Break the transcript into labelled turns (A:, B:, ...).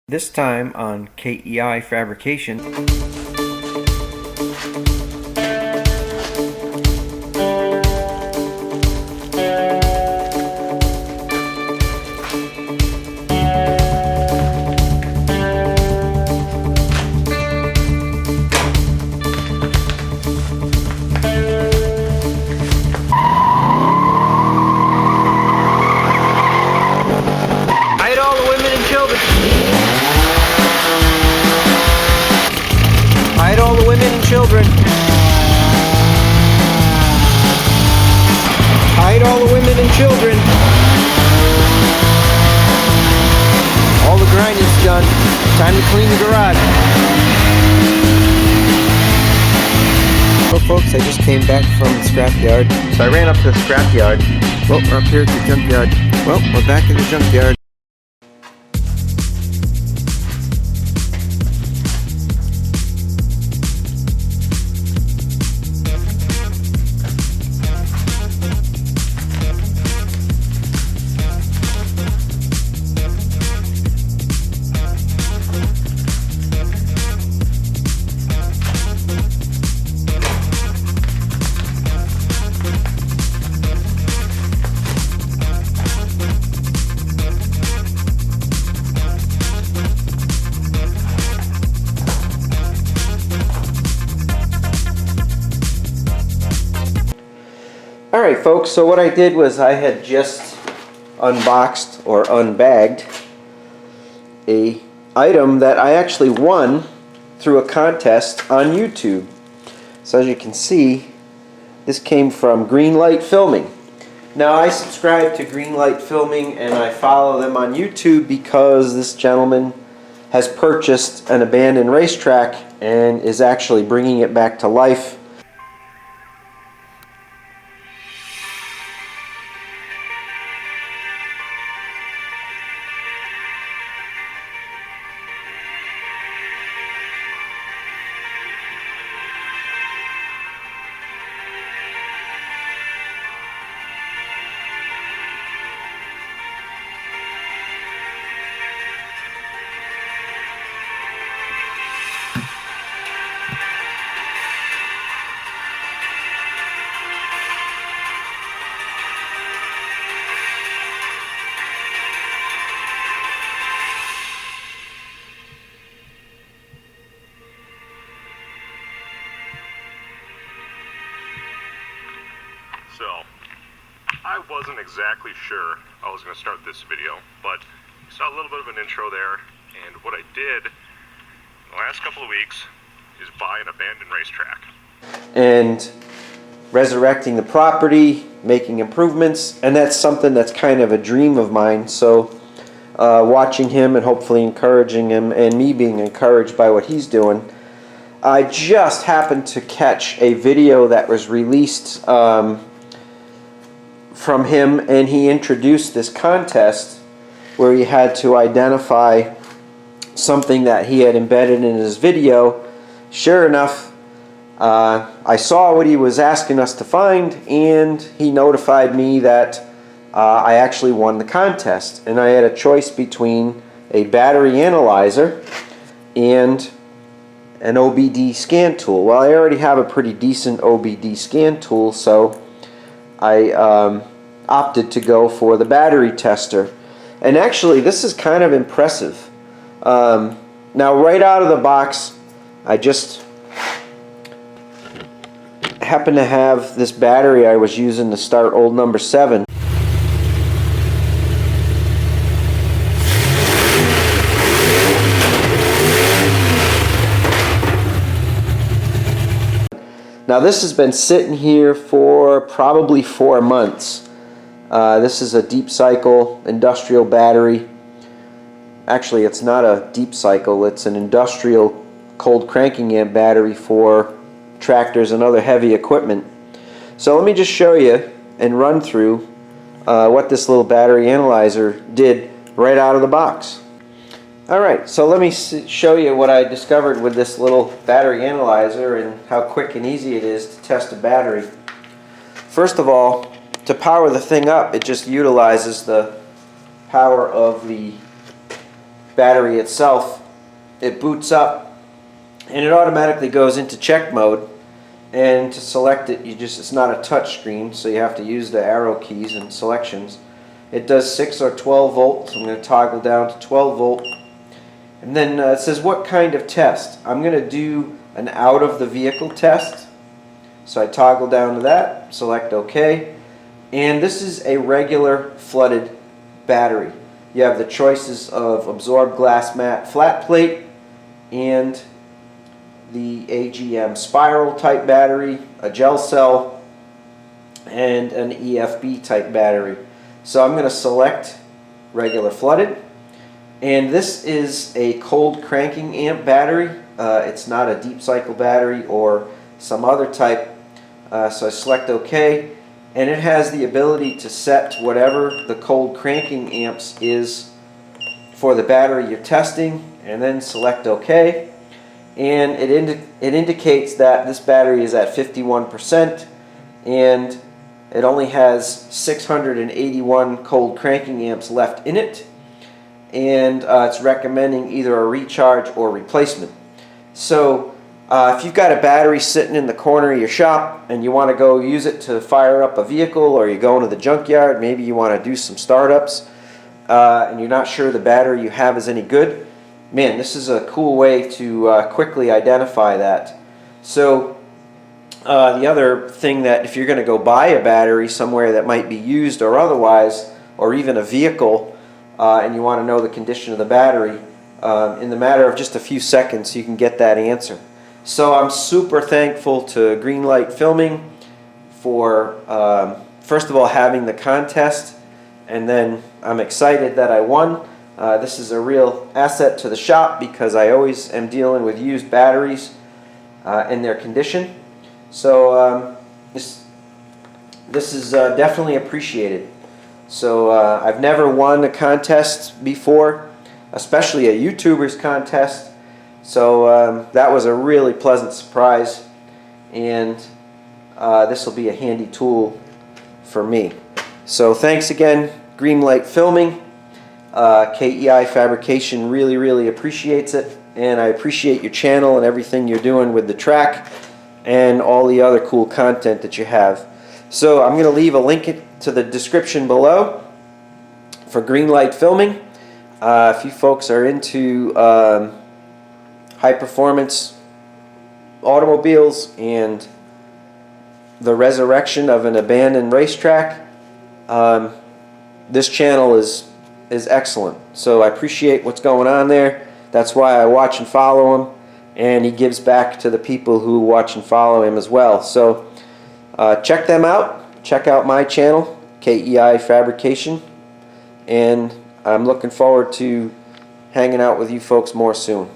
A: This time on KEI Fabrication. Hide all the women and children. Hide all the women and children. Hide all the women and children. All the grinding's done. Time to clean the garage. Well folks, I just came back from the scrapyard. So I ran up to the scrapyard. Well, we're up here at the junkyard. Well, we're back in the junkyard. Alright folks, so what I did was I had just unboxed or unbagged a item that I actually won through a contest on YouTube. So as you can see, this came from Greenlight Filming. Now I subscribe to Greenlight Filming and I follow them on YouTube because this gentleman has purchased an abandoned racetrack and is actually bringing it back to life.
B: So, I wasn't exactly sure I was going to start this video, but you saw a little bit of an intro there, and what I did the last couple of weeks is buy an abandoned racetrack.
A: And resurrecting the property, making improvements, and that's something that's kind of a dream of mine. So watching him and hopefully encouraging him and me being encouraged by what he's doing, I just happened to catch a video that was released from him, and he introduced this contest where he had to identify something that he had embedded in his video. Sure enough, I saw what he was asking us to find, and he notified me that I actually won the contest, and I had a choice between a battery analyzer and an OBD scan tool. Well, I already have a pretty decent OBD scan tool, so I opted to go for the battery tester. And actually, this is kind of impressive. Now, right out of the box, I just happen to have this battery I was using to start old number 7. Now this has been sitting here for probably 4 months. This is a deep cycle industrial battery. Actually, it's not a deep cycle, it's an industrial cold cranking amp battery for tractors and other heavy equipment. So let me just show you and run through what this little battery analyzer did right out of the box. Alright, so let me show you what I discovered with this little battery analyzer and how quick and easy it is to test a battery. First of all, to power the thing up, it just utilizes the power of the battery itself, it boots up and it automatically goes into check mode. And to select it, it's not a touch screen, so you have to use the arrow keys and selections. It does 6 or 12 volts. I'm going to toggle down to 12 volt. And then it says what kind of test. I'm going to do an out of the vehicle test. So I toggle down to that, select OK. And this is a regular flooded battery. You have the choices of absorbed glass mat flat plate and the AGM spiral type battery, a gel cell, and an EFB type battery. So I'm going to select regular flooded, and this is a cold cranking amp battery. It's not a deep cycle battery or some other type. So I select OK, and it has the ability to set whatever the cold cranking amps is for the battery you're testing, and then select OK. And it indicates that this battery is at 51% and it only has 681 cold cranking amps left in it, and it's recommending either a recharge or replacement. So if you've got a battery sitting in the corner of your shop and you want to go use it to fire up a vehicle, or you're going to the junkyard, maybe you want to do some startups and you're not sure the battery you have is any good, man, this is a cool way to quickly identify that. So the other thing, that if you're going to go buy a battery somewhere that might be used or otherwise, or even a vehicle, and you want to know the condition of the battery, in the matter of just a few seconds you can get that answer. So I'm super thankful to Greenlight Filming for first of all having the contest, and then I'm excited that I won. This is a real asset to the shop because I always am dealing with used batteries and their condition. So this is definitely appreciated. So I've never won a contest before, especially a YouTuber's contest. So that was a really pleasant surprise, and this will be a handy tool for me. So thanks again, Greenlight Filming. KEI Fabrication really appreciates it, and I appreciate your channel and everything you're doing with the track and all the other cool content that you have. So I'm going to leave a link to the description below for Greenlight Filming. If you folks are into high performance automobiles and the resurrection of an abandoned racetrack, this channel is excellent. So I appreciate what's going on there. That's why I watch and follow him, and he gives back to the people who watch and follow him as well. So check them out. Check out my channel, KEI Fabrication, and I'm looking forward to hanging out with you folks more soon.